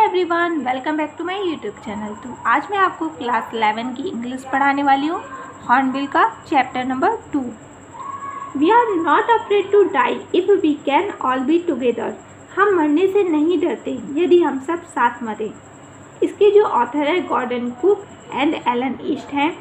Everyone, welcome back to my YouTube channel. तो आज मैं आपको क्लास 11 की इंग्लिश पढ़ाने वाली हूँ। हॉर्नबिल का chapter number 2। We are not afraid to die if we can all be together. हम मरने से नहीं डरते यदि हम सब साथ मरें। इसके जो ऑथर है Gordon Cook and Alan East हैं।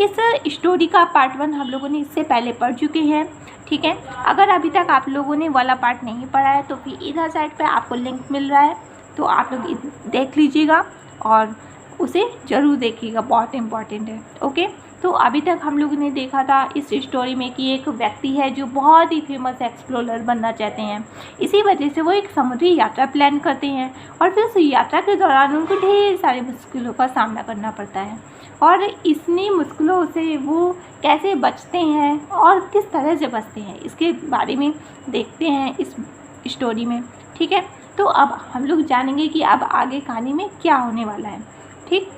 इस स्टोरी का पार्ट 1 हम लोगों ने इससे पहले पढ़ चुके हैं, ठीक है। अगर अभी तक आप लोगों ने वाला पार्ट नहीं पढ़ा है तो फिर इधर साइड पे आपको लिंक मिल रहा है, तो आप लोग देख लीजिएगा और उसे ज़रूर देखिएगा, बहुत इम्पॉर्टेंट है। ओके, तो अभी तक हम लोगों ने देखा था इस स्टोरी में कि एक व्यक्ति है जो बहुत ही फेमस एक्सप्लोरर बनना चाहते हैं। इसी वजह से वो एक समुद्री यात्रा प्लान करते हैं और फिर उस यात्रा के दौरान उनको ढेर सारी मुश्किलों का सामना करना पड़ता है और इतनी मुश्किलों से वो कैसे बचते हैं और किस तरह से बचते हैं, इसके बारे में देखते हैं इस स्टोरी में, ठीक है। तो अब हम लोग जानेंगे कि अब आगे कहानी में क्या होने वाला है, ठीक।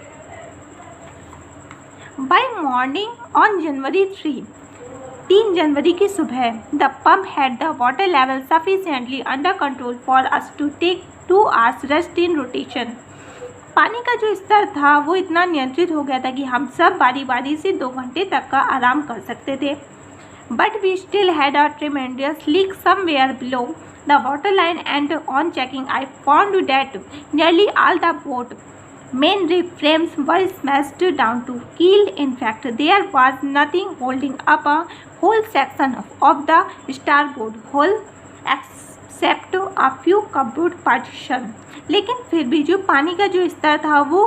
बाय मॉर्निंग ऑन जनवरी 3 जनवरी की सुबह the pump had the water level sufficiently under control for us to take 2 hours rest in rotation. पानी का जो स्तर था वो इतना नियंत्रित हो गया था कि हम सब बारी बारी से 2 घंटे तक का आराम कर सकते थे। But we still had a tremendous leak somewhere below the water line, and on checking I found that nearly all the boat main reef frames were smashed down to keel. In fact, there was nothing holding up a whole section of the starboard hull except a few cupboard partition. लेकिन फिर भी जो पानी का जो स्तर था वो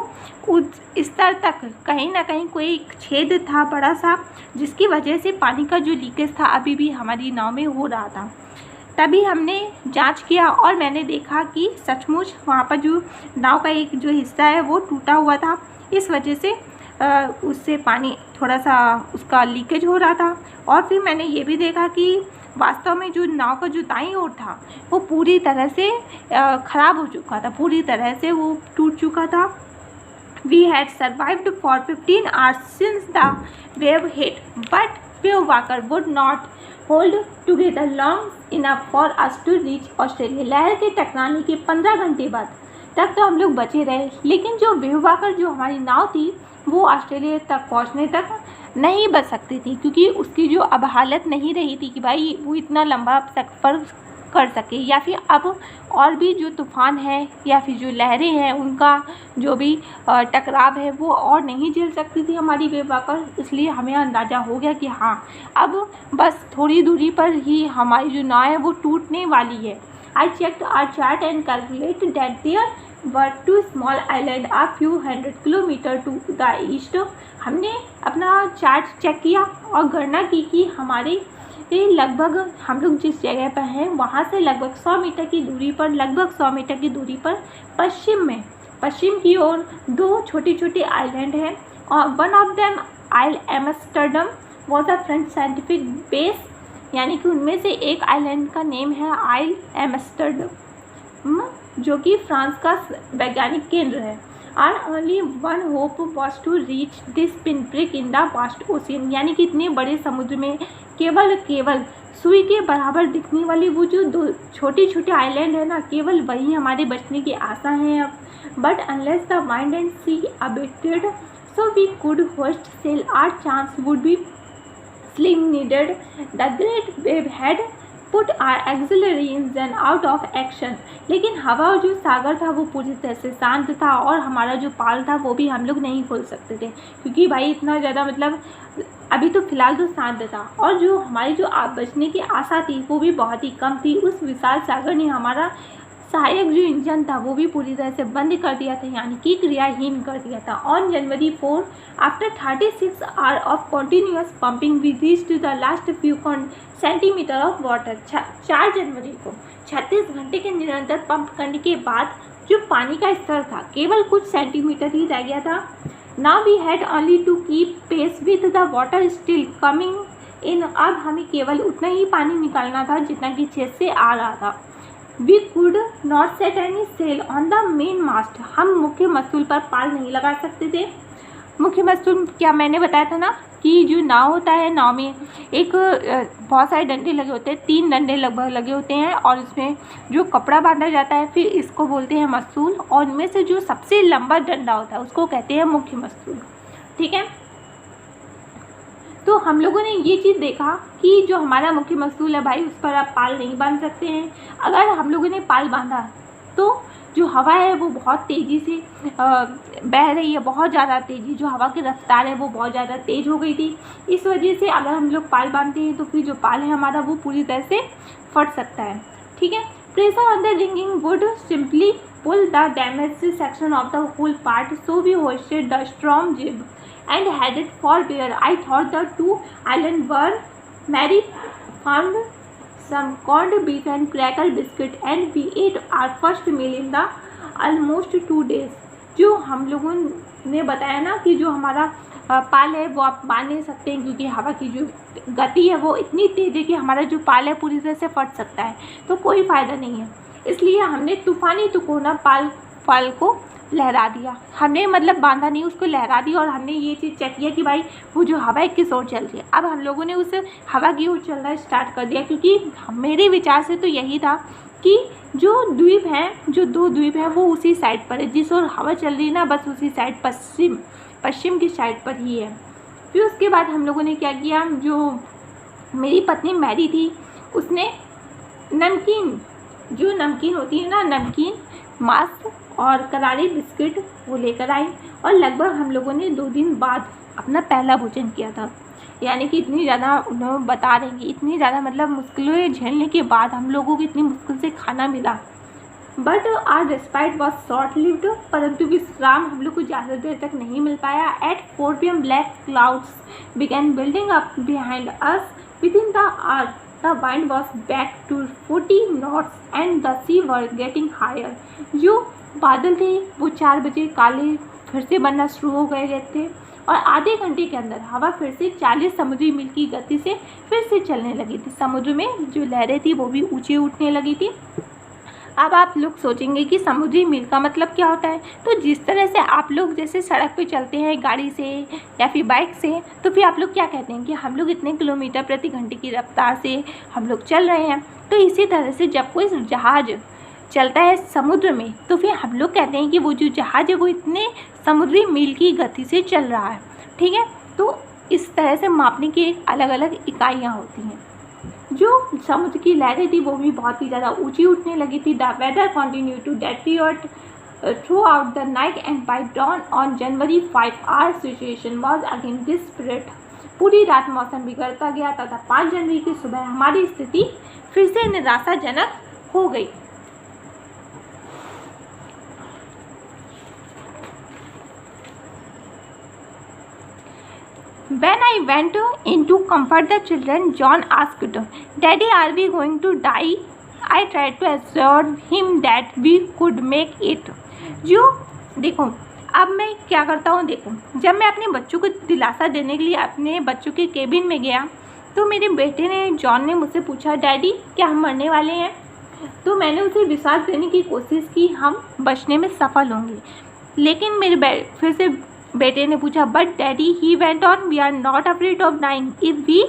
उस स्तर तक कहीं ना कहीं कोई एक छेद था बड़ा सा, जिसकी वजह से पानी का जो लीकेज था अभी भी हमारी नाव में हो रहा था। तभी हमने जांच किया और मैंने देखा कि सचमुच वहाँ पर जो नाव का एक जो हिस्सा है वो टूटा हुआ था। इस वजह से उससे पानी थोड़ा सा उसका लीकेज हो रहा था। और फिर मैंने ये भी देखा कि वास्तव में जो नाव का जो दाईं ओर था वो पूरी तरह से ख़राब हो चुका था, पूरी तरह से वो टूट चुका था। We had survived for 15 hours since the wave hit, but wave walker would not hold together long enough for us to reach Australia. लहर के टकराने के 15 घंटे बाद तक तो हम लोग बचे रहे, लेकिन जो वेव वाकर जो हमारी नाव थी वो ऑस्ट्रेलिया तक पहुंचने तक नहीं बच सकती थी, क्योंकि उसकी जो अब हालत नहीं रही थी कि भाई वो इतना लंबा सफ़र कर सके, या फिर अब और भी जो तूफ़ान है या फिर जो लहरें हैं उनका जो भी टकराव है वो और नहीं झेल सकती थी हमारी वेव वाकर। इसलिए हमें अंदाज़ा हो गया कि हाँ, अब बस थोड़ी दूरी पर ही हमारी जो नाव है वो टूटने वाली है। I checked our chart and calculated that there were 2 small island a few 100 kilometre to the east. हमने अपना चार्ट चेक किया और गणना की कि हमारे लगभग हम लोग जिस जगह पर हैं वहाँ से लगभग 100 मीटर की दूरी पर, लगभग 100 मीटर की दूरी पर पश्चिम की ओर 2 छोटे छोटे आइलैंड हैं और one of them Ile Amsterdam was a French scientific base, यानी कि उनमें से एक आइलैंड का नेम है आइल एम्स्टर्डम, जो कि फ्रांस का वैज्ञानिक केंद्र है। और only one hope was to reach this pinprick in the vast ocean, यानी कि इतने बड़े समुद्र में केवल सुई के बराबर दिखने वाली वो जो 2 छोटे छोटे आइलैंड है ना, केवल वही हमारे बचने की आशा है अब। But unless the wind and sea abated so we could hoist sail, our chance would be slim needed. The great wave had put our auxiliary engine out of action. लेकिन हवा और जो सागर था वो पूरी तरह से शांत था और हमारा जो पाल था वो भी हम लोग नहीं खोल सकते थे, क्योंकि भाई इतना ज़्यादा मतलब अभी तो फ़िलहाल तो शांत था और जो हमारी जो बचने की आशा थी वो भी बहुत ही कम थी। उस विशाल सागर ने हमारा सहायक जो इंजन था वो भी पूरी तरह से बंद कर दिया था, यानी कि क्रियाहीन कर दिया था। On January 4 after 36 hour of continuous pumping we reached the last few centimetre of water. 4 जनवरी को 36 घंटे के निरंतर पंप करने के बाद जो पानी का स्तर था केवल कुछ सेंटीमीटर ही रह गया था। Now we had only to keep pace with the water still coming in. अब हमें केवल उतना ही पानी निकालना था जितना कि छेद से आ रहा था। We could not set any sail on the main mast. हम मुख्य मस्तूल पर पाल नहीं लगा सकते थे। मुख्य मस्तूल क्या मैंने बताया था ना कि जो नाव होता है, नाव में एक बहुत सारे डंडे लगे होते हैं, 3 डंडे लगभग लगे होते हैं, और इसमें जो कपड़ा बांधा जाता है, फिर इसको बोलते हैं मस्तूल, और इनमें से जो सबसे लंबा डंडा होता है उसको कहते हैं मुख्य मस्तूल। ठीक है, तो हम लोगों ने ये चीज़ देखा कि जो हमारा मुख्य मस्तूल है भाई, उस पर आप पाल नहीं बांध सकते हैं। अगर हम लोगों ने पाल बांधा तो जो हवा है वो बहुत तेज़ी से बह रही है, बहुत ज़्यादा तेज़ी, जो हवा की रफ्तार है वो बहुत ज़्यादा तेज़ हो गई थी। इस वजह से अगर हम लोग पाल बांधते हैं तो फिर जो पाल है हमारा वो पूरी तरह से फट सकता है। ठीक है, pressure on the rigging would simply pull the damaged section of the whole part, so we hoisted the strong jib and headed for where I thought the 2 islands were. Mary found some corned beef and cracker biscuit and we ate our first meal in the almost 2 days. जो हम लोगों ने बताया ना कि जो हमारा पाल है वो आप बांध नहीं सकते हैं, क्योंकि हवा की जो गति है वो इतनी तेज़ है कि हमारा जो पाल है पूरी तरह से फट सकता है, तो कोई फ़ायदा नहीं है। इसलिए हमने तूफ़ानी तुकोना पाल को लहरा दिया। हमने मतलब बांधा नहीं, उसको लहरा दिया, और हमने ये चीज़ चेक किया कि भाई वो जो हवा है किस ओर चल रही है। अब हम लोगों ने उस हवा की ओर चलना स्टार्ट कर दिया, क्योंकि मेरे विचार से तो यही था कि जो द्वीप हैं, जो 2 द्वीप हैं वो उसी साइड पर है, जिस ओर हवा चल रही है ना, बस उसी साइड पश्चिम की साइड पर ही है। फिर उसके बाद हम लोगों ने क्या किया, जो मेरी पत्नी मैरी थी उसने नमकीन होती है ना, नमकीन मास्क और करारी बिस्किट वो लेकर आई, और लगभग हम लोगों ने 2 दिन बाद अपना पहला भोजन किया था। यानी कि इतनी ज़्यादा उन्होंने बता रहे हैं, इतनी ज़्यादा मतलब मुश्किलें झेलने के बाद हम लोगों को इतनी मुश्किल से खाना मिला। But our respite was short lived, परंतु विश्राम हम लोग को ज़्यादा देर तक नहीं मिल पाया। At 4 PM black clouds began building up behind us within the hour. The wind was back to 40 knots and the sea were getting higher. जो बादल थे वो 4 बजे काले फिर से बनना शुरू हो गए थे, और आधे घंटे के अंदर हवा फिर से 40 समुद्री मील की गति से फिर से चलने लगी थी। समुद्र में जो लहरें थी वो भी ऊंचे उठने लगी थी। अब आप लोग सोचेंगे कि समुद्री मील का मतलब क्या होता है, तो जिस तरह से आप लोग जैसे सड़क पे चलते हैं गाड़ी से या फिर बाइक से, तो फिर आप लोग क्या कहते हैं कि हम लोग इतने किलोमीटर प्रति घंटे की रफ्तार से हम लोग चल रहे हैं। तो इसी तरह से जब कोई जहाज़ चलता है समुद्र में, तो फिर हम लोग कहते हैं कि वो जो जहाज़ है वो इतने समुद्री मील की गति से चल रहा है। ठीक है, तो इस तरह से मापने की अलग अलग इकाइयाँ होती हैं। जो समुद्र की लहरें थी वो भी बहुत ही ज़्यादा ऊंची उठने लगी थी। The weather continue to deteriorate throughout the night and by dawn on January 5 our situation was again desperate. पूरी रात मौसम बिगड़ता गया तथा 5 जनवरी की सुबह हमारी स्थिति फिर से निराशाजनक हो गई। When I went in to comfort the children, John asked, "Daddy, are we going to die?" I tried to assure him that we could make it. जो देखो, अब मैं क्या करता हूँ, देखो, जब मैं अपने बच्चों को दिलासा देने के लिए अपने बच्चों के केबिन में गया, तो मेरे बेटे ने, जॉन ने मुझसे पूछा, "डैडी, क्या हम मरने वाले हैं?" तो मैंने उसे विश्वास देने की कोशिश की हम बचने में सफल होंगे, लेकिन मेरे फिर से बेटे ने पूछा, "but daddy," he went on, "we are not afraid of dying if we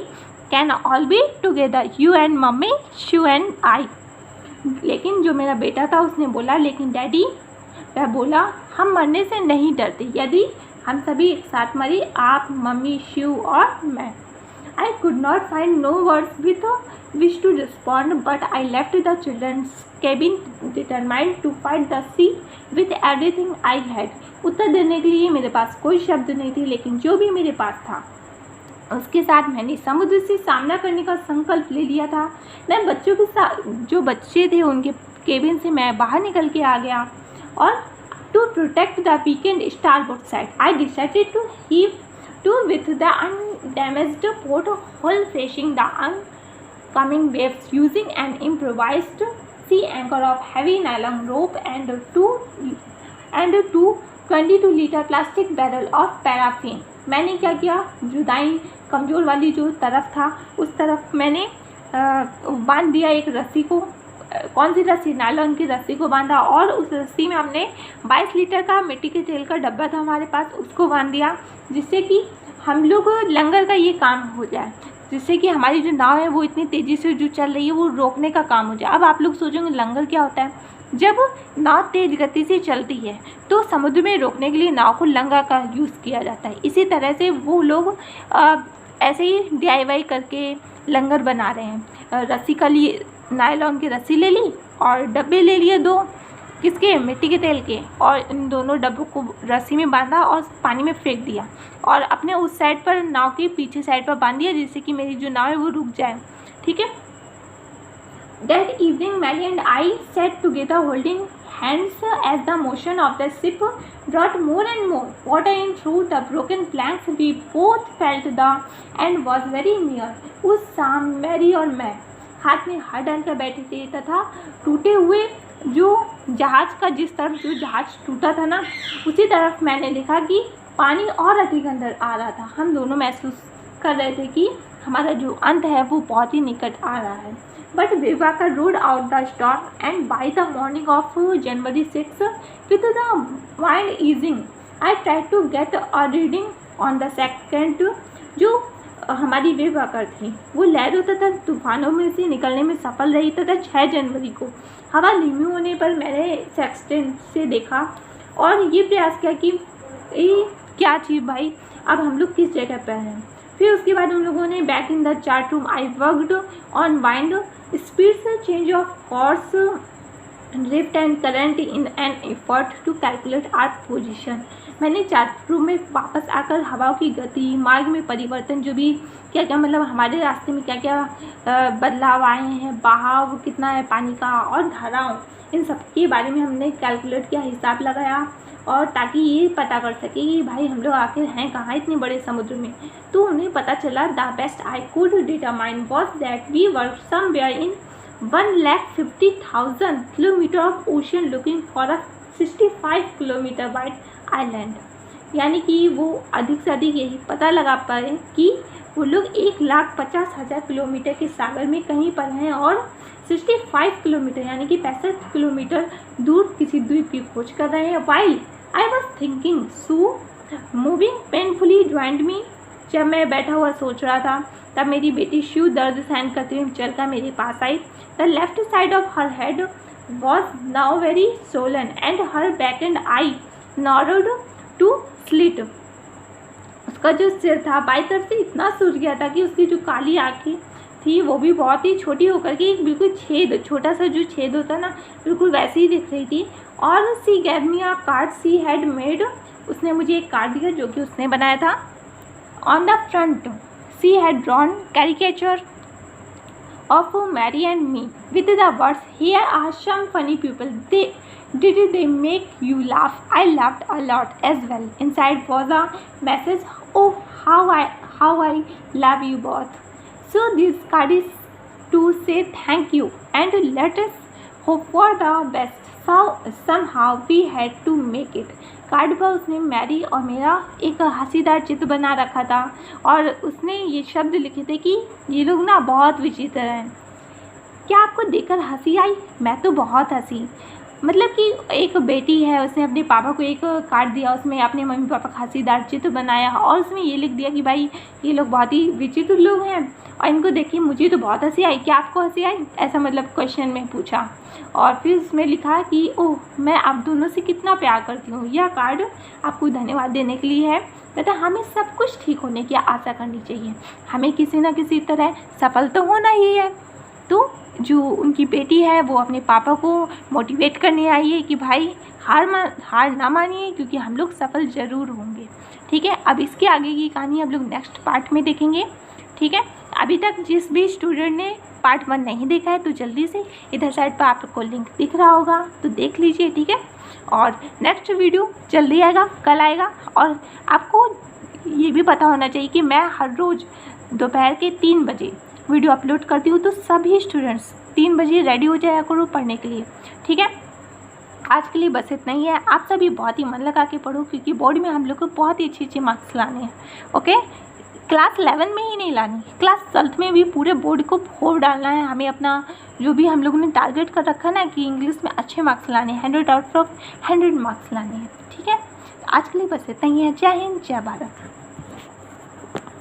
can all be together, you and mummy, Sue and I." लेकिन जो मेरा बेटा था उसने बोला, "लेकिन डैडी," वह बोला, "हम मरने से नहीं डरते, यदि हम सभी एक साथ मरे, आप, मम्मी, शू और मैं." I could not find no words with which to respond, but I left the children's cabin determined to fight the sea with everything I had. उत्तर देने के लिए मेरे पास कोई शब्द नहीं थी, लेकिन जो भी मेरे पास था उसके साथ मैंने समुद्र से सामना करने का संकल्प ले लिया था। मैं बच्चों के साथ, जो बच्चे थे उनके केबिन से मैं बाहर निकल के आ गया, और to protect the weakened starboard side, I decided to heave to with the undamaged port hull facing the oncoming waves, using an improvised sea anchor of heavy nylon rope and two 22-liter plastic barrel of paraffin. मैंने क्या किया, जो दाईं कमज़ोर वाली जो तरफ था उस तरफ मैंने बांध दिया एक रस्सी को। कौन सी रस्सी? नायलॉन की रस्सी को बांधा, और उस रस्सी में हमने 22 लीटर का मिट्टी के तेल का डब्बा था हमारे पास, उसको बांध दिया, जिससे कि हम लोग लंगर का ये काम हो जाए, जिससे कि हमारी जो नाव है वो इतनी तेज़ी से जो चल रही है वो रोकने का काम हो जाए। अब आप लोग सोचेंगे लंगर क्या होता है? जब नाव तेज़ गति से चलती है तो समुद्र में रोकने के लिए नाव को लंगर का यूज़ किया जाता है। इसी तरह से वो लोग ऐसे ही DIY करके लंगर बना रहे हैं। रस्सी का लिए नायलॉन की रस्सी ले ली और डब्बे ले लिए 2, किसके? मिट्टी के तेल के, और इन दोनों डब्बों को रस्सी में बांधा और पानी में फेंक दिया और अपने उस साइड पर, नाव के पीछे साइड पर बांध दिया, जिससे कि मेरी जो नाव है वो रुक जाए। ठीक है। That evening Mary and I sat together holding hands as the motion of the ship brought more and more water in through the broken planks. We both felt the end was very near. उस शाम Mary और मैं हाथ में हाथ डालकर बैठे थे तथा टूटे हुए जो जहाज़ का, जिस तरफ जो जहाज़ टूटा था ना, उसी तरफ मैंने देखा कि पानी और अधिक अंदर आ रहा था। हम दोनों महसूस कर रहे थे कि हमारा जो अंत है वो बहुत ही निकट आ रहा है। But Viveka rode out the storm, and by the morning of January 6, with the wind easing, I tried to get a reading on the second. जो हमारी विवाकर थी वो लहरों तथा तूफानों में से निकलने में सफल रही तथा 6 जनवरी को हवा धीमी होने पर मैंने सेक्सटेंट से देखा और ये प्रयास किया कि ये क्या चीज़ भाई, अब हम लोग किस जगह पर हैं। फिर उसके बाद उन लोगों ने back in the chart room I worked on wind speeds, change of course, drift and current in an effort to calculate our position. मैंने चार्ट रूम में वापस आकर हवाओं की गति, मार्ग में परिवर्तन, जो भी क्या क्या मतलब हमारे रास्ते में क्या क्या बदलाव आए हैं, बहाव कितना है पानी का और धाराओं, इन सब के बारे में हमने कैलकुलेट किया, हिसाब लगाया, और ताकि ये पता कर सके कि भाई हम लोग आखिर हैं कहाँ इतने बड़े समुद्र में। तो उन्हें पता चला the best I could determine was that we were somewhere in 1,50,000 kilometre of ocean looking for a 65 kilometre wide island. यानी कि वो अधिक से अधिक यही पता लगा पाए कि वो लोग 1,50,000 किलोमीटर के सागर में कहीं पर हैं और 65 किलोमीटर यानी कि 65 किलोमीटर दूर किसी द्वीप की खोज कर रहे हैं। While I was thinking Sue moving painfully joined me. जब मैं बैठा हुआ सोच रहा था तब मेरी बेटी शू दर्द सहन करते हुए चलकर मेरे पास आई। The left side of her head was now very swollen and her back and eye narrowed to slit. उसका जो सिर था बाई तरफ से इतना सूज गया था कि उसकी जो काली आँखें थी वो भी बहुत ही छोटी होकर के एक बिल्कुल छेद, छोटा सा जो छेद होता ना, बिल्कुल वैसे ही दिख रही थी। और she gave me a card she had made, उसने मुझे एक कार्ड दिया जो कि उसने बनाया था। On the front she had drawn caricature of Mary and me with the words, "Here are some funny people. Did they make you laugh?" I laughed a lot as well. Inside was a message. "Oh, how I love you both." So this card is to say thank you and let us hope for the best. So somehow we had to make it. Card पर उसने Mary और मेरा एक हंसीदार चित्र बना रखा था और उसने ये शब्द लिखे थे कि ये लोग ना बहुत विचित्र हैं। क्या आपको देखकर हंसी आई? मैं तो बहुत हंसी। मतलब कि एक बेटी है, उसने अपने पापा को एक कार्ड दिया, उसमें अपने मम्मी पापा का हंसीदार चित्र बनाया और उसमें ये लिख दिया कि भाई ये लोग बहुत ही विचित्र लोग हैं और इनको देखिए मुझे तो बहुत हंसी आई। क्या आपको हंसी आई? ऐसा मतलब क्वेश्चन में पूछा। और फिर उसमें लिखा कि ओह मैं आप दोनों से कितना प्यार करती हूँ। यह कार्ड आपको धन्यवाद देने के लिए है तथा हमें सब कुछ ठीक होने की आशा करनी चाहिए। हमें किसी न किसी तरह सफल तो होना ही है। तो जो उनकी बेटी है वो अपने पापा को मोटिवेट करने आई है कि भाई हार ना मानिए क्योंकि हम लोग सफल ज़रूर होंगे। ठीक है, अब इसके आगे की कहानी हम लोग नेक्स्ट पार्ट में देखेंगे। ठीक है, अभी तक जिस भी स्टूडेंट ने पार्ट 1 नहीं देखा है तो जल्दी से इधर साइड पर आपको लिंक दिख रहा होगा तो देख लीजिए। ठीक है, और नेक्स्ट वीडियो जल्दी आएगा, कल आएगा। और आपको ये भी पता होना चाहिए कि मैं हर रोज़ दोपहर के 3 बजे वीडियो अपलोड करती हूँ, तो सभी स्टूडेंट्स 3 बजे रेडी हो जाया करो पढ़ने के लिए। ठीक है, आज के लिए बस इतना ही है। आप सभी बहुत ही मन लगा के पढ़ो क्योंकि बोर्ड में हम लोग को बहुत ही अच्छे मार्क्स लाने हैं। ओके, क्लास 11 में ही नहीं लानी, क्लास 12 में भी पूरे बोर्ड को फोड़ डालना है। हमें अपना जो भी हम लोगों ने टारगेट कर रखा है ना कि इंग्लिश में अच्छे मार्क्स लाने हैं, 100 आउट ऑफ 100 मार्क्स लाने हैं। ठीक है, आज के लिए बस इतना ही है। जय हिंद, जय भारत।